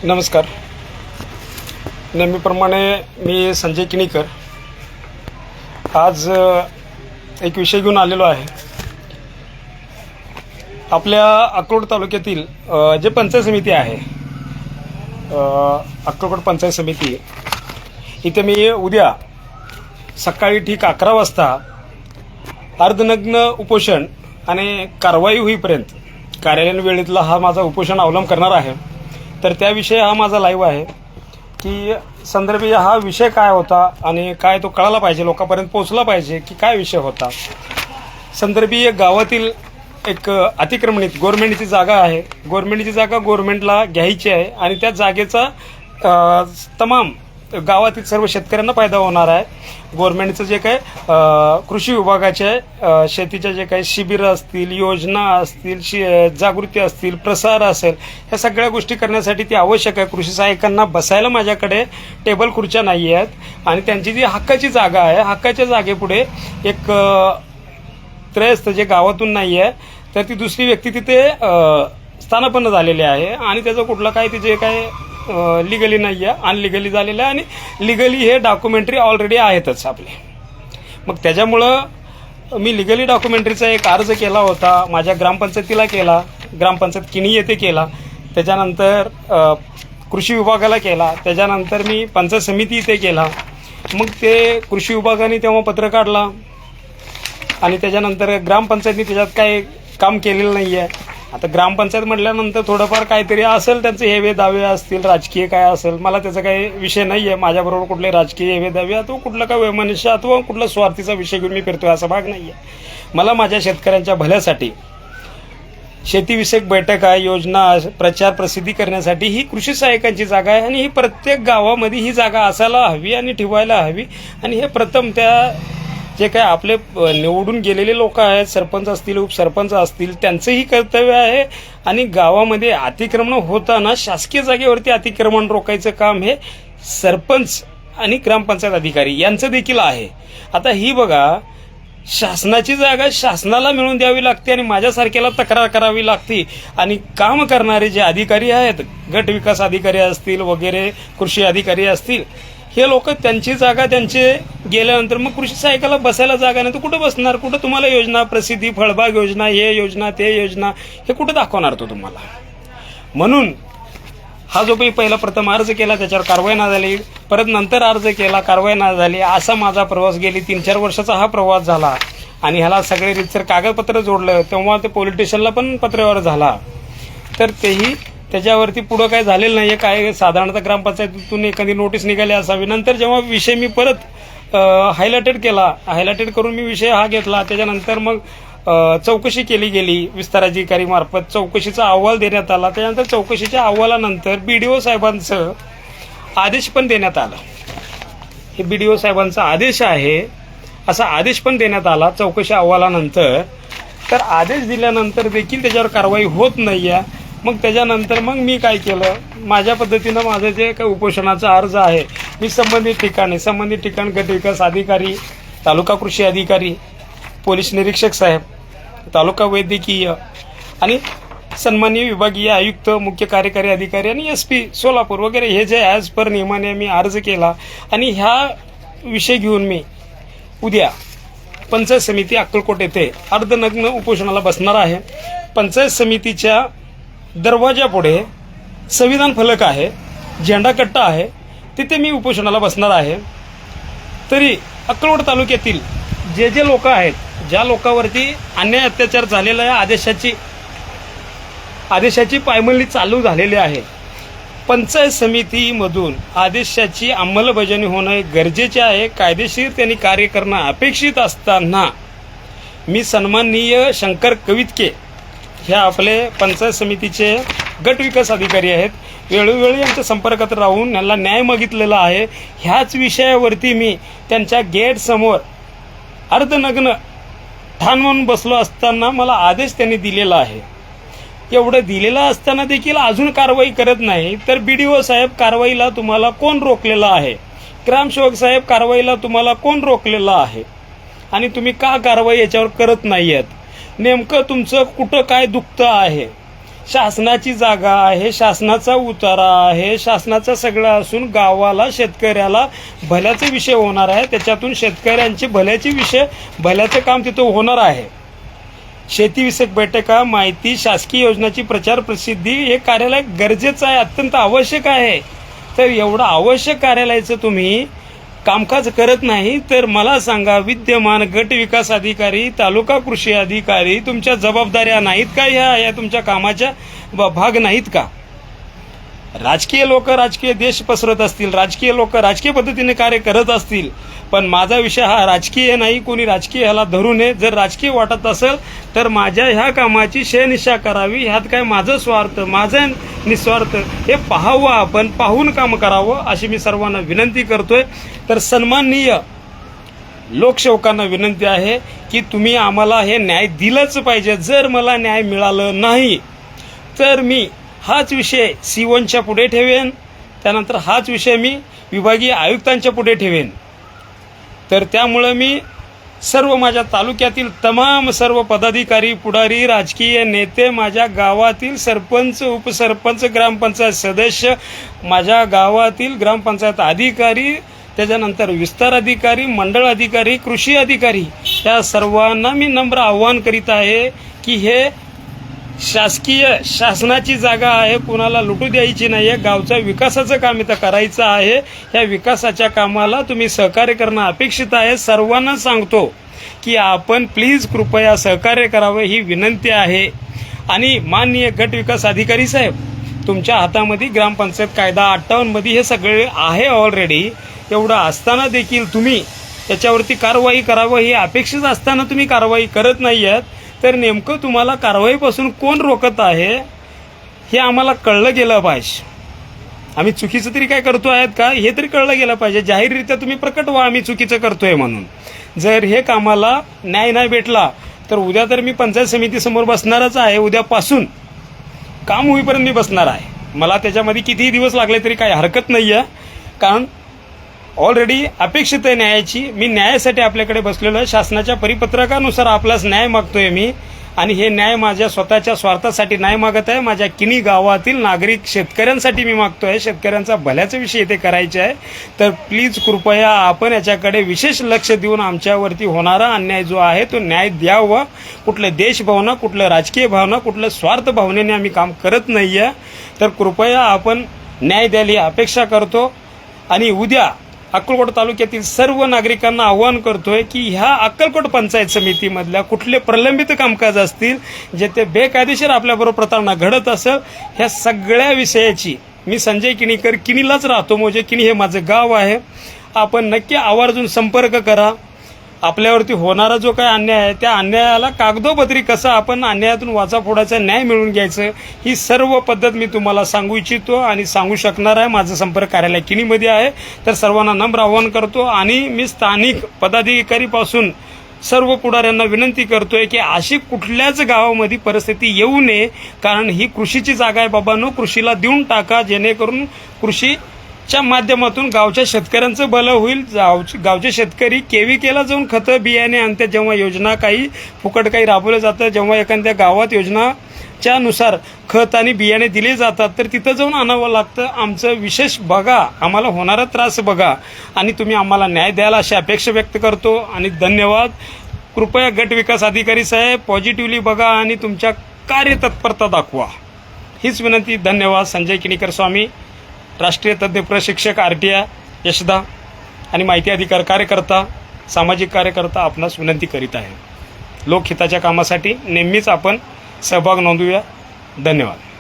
नमस्कार. नेहमीप्रमाणे मी संजय किणीकर आज एक विषय घेऊन आलेलो आहे. आपल्या अक्रोड तालुक्यातील जे पंचायत समिती आहे, अक्रोड पंचायत समिती, इथे मी उद्या सकाळी ठीक 11 वाजता अर्धनग्न उपोषण आणि कारवाई होईपर्यंत कार्यालयीन वेळेतला हा माझा उपोषण अवलंब करणार आहे. तर त्याविषयी हा माझा लाईव्ह आहे की संदर्भी हा विषय काय होता आणि काय तो कळायला पाहिजे, लोकांपर्यंत पोहोचला पाहिजे की काय विषय होता. संदर्भी गावातील एक अतिक्रमणित गव्हर्नमेंटची जागा आहे. गव्हर्नमेंटची जागा गव्हर्नमेंटला घ्यायची आहे आणि त्या जागेचा तमाम गावातील सर्व शेतकऱ्यांना फायदा होणार आहे. गव्हर्नमेंटचं जे काय कृषी विभागाचे शेतीच्या जे काही शिबिरं असतील, योजना असतील, जागृती असतील, प्रसार असेल, ह्या सगळ्या गोष्टी करण्यासाठी ती आवश्यक आहे. कृषी सहाय्यकांना बसायला माझ्याकडे टेबल खुर्च्या नाही आहेत आणि त्यांची जी हक्काची जागा आहे, हक्काच्या जागेपुढे एक त्रयस्थ जे गावातून नाही आहे तर ती दुसरी व्यक्ती तिथे स्थानापन्न झालेली आहे आणि त्याचं कुठलं काय तिचे काय लिगली नाही आहे, अनलिगली झालेलं आहे आणि लिगली हे डॉक्युमेंटरी ऑलरेडी आहेतच आपले. मग त्याच्यामुळं मी लिगली डॉक्युमेंटरीचा एक अर्ज केला होता, माझ्या ग्रामपंचायतीला केला, ग्रामपंचायत किणी येथे केला, त्याच्यानंतर कृषी विभागाला केला, त्याच्यानंतर मी पंचायत समिती इथे केला. मग ते कृषी विभागाने तेव्हा पत्र काढला आणि त्याच्यानंतर ग्रामपंचायतीने त्याच्यात काय काम केलेलं नाही आहे. आता ग्रामपंचायत म्हटल्यानंतर थोडंफार काहीतरी असेल, त्यांचे हेवे दावे असतील, राजकीय काय असेल, मला त्याचा काही विषय नाही आहे. माझ्याबरोबर कुठले राजकीय हेवे दावे अथवा कुठलं काय वैमनस्य अथवा कुठला स्वार्थीचा विषय घेऊन मी फिरतोय असा भाग नाही आहे. मला माझ्या शेतकऱ्यांच्या भल्यासाठी शेतीविषयक बैठक आहे, योजना, प्रचार प्रसिद्धी करण्यासाठी ही कृषी सहाय्यकांची जागा आहे आणि ही प्रत्येक गावामध्ये ही जागा असायला हवी आणि ठेवायला हवी. आणि हे प्रथम त्या जे काय आपले निवडून गेलेले लोक आहेत, सरपंच असतील, उपसरपंच असतील, त्यांचंही कर्तव्य आहे. आणि गावामध्ये अतिक्रमण होताना शासकीय जागेवरती अतिक्रमण रोखायचं काम हे सरपंच आणि ग्रामपंचायत अधिकारी यांचं देखील आहे. आता ही बघा, शासनाची जागा शासनाला मिळवून द्यावी लागते आणि माझ्यासारख्याला तक्रार करावी लागते. आणि काम करणारे जे अधिकारी आहेत, गट विकास अधिकारी असतील वगैरे, कृषी अधिकारी असतील, हे लोक त्यांची जागा त्यांचे गेल्यानंतर मग कृषी सहाय्यकाला बसायला जागा नाही तर कुठं बसणार, कुठं तुम्हाला योजना, प्रसिद्धी, फळबाग योजना, हे योजना, ते योजना, हे कुठं दाखवणार तो तुम्हाला. म्हणून हा जो पहिला प्रथम अर्ज केला त्याच्यावर कारवाई ना झाली, परत नंतर अर्ज केला, कारवाई ना झाली, असा माझा प्रवास गेली 3-4 वर्षाचा हा प्रवास झाला. आणि ह्याला सगळे रितसर कागदपत्र जोडलं, तेव्हा ते पोलीस स्टेशनला पण पत्रव्यवहार झाला, तर तेही त्याच्यावरती पुढं काय झालेलं नाही आहे. काय साधारणतः ग्रामपंचायतीतून एखादी नोटीस निघाली असावी. नंतर जेव्हा विषय मी परत हायलाइटेड करून मी विषय हा घेतला, त्याच्यानंतर मग चौकशी केली गेली विस्तार अधिकारी मार्फत, चौकशीचा अहवाल देण्यात आला. त्याच्यानंतर चौकशीच्या अहवालानंतर BDO साहेबांचं आदेश पण देण्यात आला. हे BDO साहेबांचा आदेश आहे असा आदेश पण देण्यात आला चौकशी अहवालानंतर. तर आदेश दिल्यानंतर देखील त्याच्यावर कारवाई होत नाही आहे. मग त्याच्यानंतर मग मी काय केलं, माझ्या पद्धतीनं माझं जे काही उपोषणाचा अर्ज आहे, मी संबंधित ठिकाण गट विकास अधिकारी, तालुका कृषी अधिकारी, पोलीस निरीक्षक साहेब, तालुका वैद्यकीय आणि सन्माननीय विभागीय आयुक्त, मुख्य कार्यकारी अधिकारी आणि SP सोलापूर वगैरे हे जे ॲज पर नियमाने मी अर्ज केला. आणि ह्या विषय घेऊन मी उद्या पंचायत समिती अक्कलकोट येथे अर्धनग्न उपोषणाला बसणार आहे. पंचायत समितीच्या दरवाजापुढे संविधान फलक आहे, झेंडा कट्टा आहे, तिथे मी उपोषणाला बसणार आहे. तरी अक्कलकोट तालुक्यातील जे जे लोक आहेत, ज्या लोकांवरती अन्याय अत्याचार झालेला आहे, आदेशाची पायमल्ली चालू झालेली आहे, पंचायत समितीमधून आदेशाची अंमलबजावणी होणे गरजेचे आहे. कायदेशीर त्यांनी कार्य करणं अपेक्षित असताना मी सन्माननीय शंकर कवितके ह्या आपले पंचायत समितीचे गट विकास अधिकारी आहेत, वेळोवेळी यांच्या संपर्कात राहून यांना न्याय मागितलेला आहे. ह्याच विषयावरती मी त्यांच्या गेटसमोर अर्धनग्न ठाण म्हणून बसलो असताना मला आदेश त्यांनी दिलेला आहे. एवढं दिलेलं असताना देखील अजून कारवाई करत नाही. तर BDO साहेब, कारवाईला तुम्हाला कोण रोखलेलं आहे? ग्रामसेवक साहेब, कारवाईला तुम्हाला कोण रोखलेलं आहे? आणि तुम्ही का कारवाई याच्यावर करत नाही आहेत? नेमकं तुमचं कुठं काय दुखतं आहे? शासनाची जागा आहे, शासनाचा उतारा आहे, शासनाचं सगळं असून गावाला शेतकऱ्याला भल्याचे विषय होणार आहे, त्याच्यातून शेतकऱ्यांचे भल्याचं काम तिथं होणार आहे. शेतीविषयक बैठका, माहिती, शासकीय योजनाची प्रचार प्रसिद्धी हे कार्यालय गरजेचं आहे, अत्यंत आवश्यक आहे. तर एवढं आवश्यक कार्यालयाचं तुम्ही कामकाज करत नाही तर मला सांगा, विद्यमान गट विकास अधिकारी, तालुका कृषी अधिकारी तुमच्या जबाबदाऱ्या नाहीत का? या तुमच्या कामाच्या भाग नाहीत का? राजकीय लोक राजकीय देश पसरत असतील, राजकीय लोक राजकीय पद्धतीने कार्य करत असतील, पण माझा विषय हा राजकीय नाही. कोणी राजकीय ह्याला धरू नये. जर राजकीय वाटत असेल तर माझ्या ह्या कामाची शहनिशा करावी. ह्यात काय माझं स्वार्थ, माझं निस्वार्थ हे पाहावं, आपण पाहून काम करावं अशी मी सर्वांना विनंती करतोय. तर सन्माननीय लोकसेवकांना विनंती आहे की तुम्ही आम्हाला हे न्याय दिलंच पाहिजे. जर मला न्याय मिळालं नाही तर मी हाच विषय C1च्या पुढे ठेवेन, त्यानंतर हाच विषय मी विभागीय आयुक्तांच्या पुढे ठेवेन. तर त्यामुळं मी सर्व माझ्या तालुक्यातील तमाम सर्व पदाधिकारी, पुढारी, राजकीय नेते, माझ्या गावातील सरपंच, उपसरपंच, ग्रामपंचायत सदस्य, माझ्या गावातील ग्रामपंचायत अधिकारी, त्याच्यानंतर विस्तार अधिकारी, मंडळ अधिकारी, कृषी अधिकारी या सर्वांना मी नम्र आवाहन करीत आहे की हे शासनाची जागा आहे, कुणाला लुटू द्यायची नाही आहे. गावच्या विकासाचं काम इथं करायचं आहे. या विकासाच्या कामाला तुम्ही सहकार्य करणं अपेक्षित आहे. सर्वांना सांगतो की आपण प्लीज कृपया सहकार्य करावं ही विनंती आहे. आणि माननीय गट विकास अधिकारी साहेब, तुमच्या हातामध्ये ग्रामपंचायत कायदा 58 मध्ये हे सगळे आहे ऑलरेडी. एवढं असताना देखील तुम्ही याच्यावरती कारवाई करावं ही अपेक्षित असताना तुम्ही कारवाई करत नाही आहात. तर नेमकं तुम्हाला कारवाईपासून कोण रोखत आहे हे आम्हाला कळलं गेलं पाहिजे. आम्ही चुकीचं तरी काय करतो आहेत का हे तरी कळलं गेलं पाहिजे. जाहीररित्या तुम्ही प्रकट व्हा आम्ही चुकीचं करतोय म्हणून. जर हे कामाला न्याय नाही भेटला तर उद्या तर मी पंचायत समितीसमोर बसणारच आहे. उद्यापासून काम होईपर्यंत मी बसणार आहे. मला त्याच्यामध्ये कितीही दिवस लागले तरी काही हरकत नाही आहे, कारण ऑलरेडी अपेक्षित आहे न्यायाची. मी न्यायासाठी आपल्याकडे बसलेलो आहे. शासनाच्या परिपत्रकानुसार आपलाच न्याय मागतोय मी. आणि हे न्याय माझ्या स्वतःच्या स्वार्थासाठी नाही मागत आहे, माझ्या किनी गावातील नागरिक शेतकऱ्यांसाठी मी मागतोय. शेतकऱ्यांचा भल्याचा विषय इथे करायचा आहे. तर प्लीज कृपया आपण याच्याकडे विशेष लक्ष देऊन आमच्यावरती होणारा अन्याय जो आहे तो न्याय द्यावा. कुठलं देशभावना, कुठलं राजकीय भावना, कुठलं स्वार्थ भावनेने आम्ही काम करत नाही आहे. तर कृपया आपण न्याय द्यायला अपेक्षा करतो. आणि उद्या अक्कलकोट तालुक्यातील सर्व नागरिकांना आवाहन करतोय की ह्या अक्कलकोट पंचायत समितीमधल्या कुठले प्रलंबित कामकाज असतील, जे ते बेकायदेशीर आपल्याबरोबर प्रतारणा घडत असेल, ह्या सगळ्या विषयाची मी संजय किणीकर, किणीलाच राहतो, म्हणजे किणी हे माझं गाव आहे. आपण नक्की आवर्जून संपर्क करा. आपल्यावरती होणारा जो काही अन्याय आहे त्या अन्यायाला कागदोपत्री कसं आपण अन्यायातून वाचा फोडायचा, न्याय मिळवून घ्यायचं, ही सर्व पद्धत मी तुम्हाला सांगू इच्छितो आणि सांगू शकणार आहे. माझं संपर्क कार्यालय किणीमध्ये आहे. तर सर्वांना नम्र आवाहन करतो. आणि मी स्थानिक पदाधिकारीपासून सर्व पुढाऱ्यांना विनंती करतोय की अशी कुठल्याच गावामध्ये परिस्थिती येऊ नये, कारण ही कृषीची जागा आहे बाबांनो. कृषीला देऊन टाका, जेणेकरून कृषीच्या माध्यमातून गावच्या शेतकऱ्यांचं भलं होईल. गावचे शेतकरी केविकेला जाऊन खतं बियाणे आणतात, जेव्हा योजना काही फुकट काही राबवलं जातं, जेव्हा एखाद्या गावात योजनाच्या नुसार खत आणि बियाणे दिले जातात तर तिथं जाऊन आणावं लागतं. आमचं विशेष बघा, आम्हाला होणारा त्रास बघा आणि तुम्ही आम्हाला न्याय द्याल अशी अपेक्षा व्यक्त करतो. आणि धन्यवाद. कृपया गट विकास अधिकारी साहेब पॉझिटिव्हली बघा आणि तुमच्या कार्यतत्परता दाखवा, हीच विनंती. धन्यवाद. संजय किणीकर स्वामी, राष्ट्रीय तज्ज्ञ प्रशिक्षक, RTI यशदा आणि माहिती अधिकार कार्यकर्ता, सामाजिक कार्यकर्ता आपणास विनंती करीत आहे. लोकहिताच्या कामासाठी नेहमीच आपण सहभाग नोंदवूया. धन्यवाद.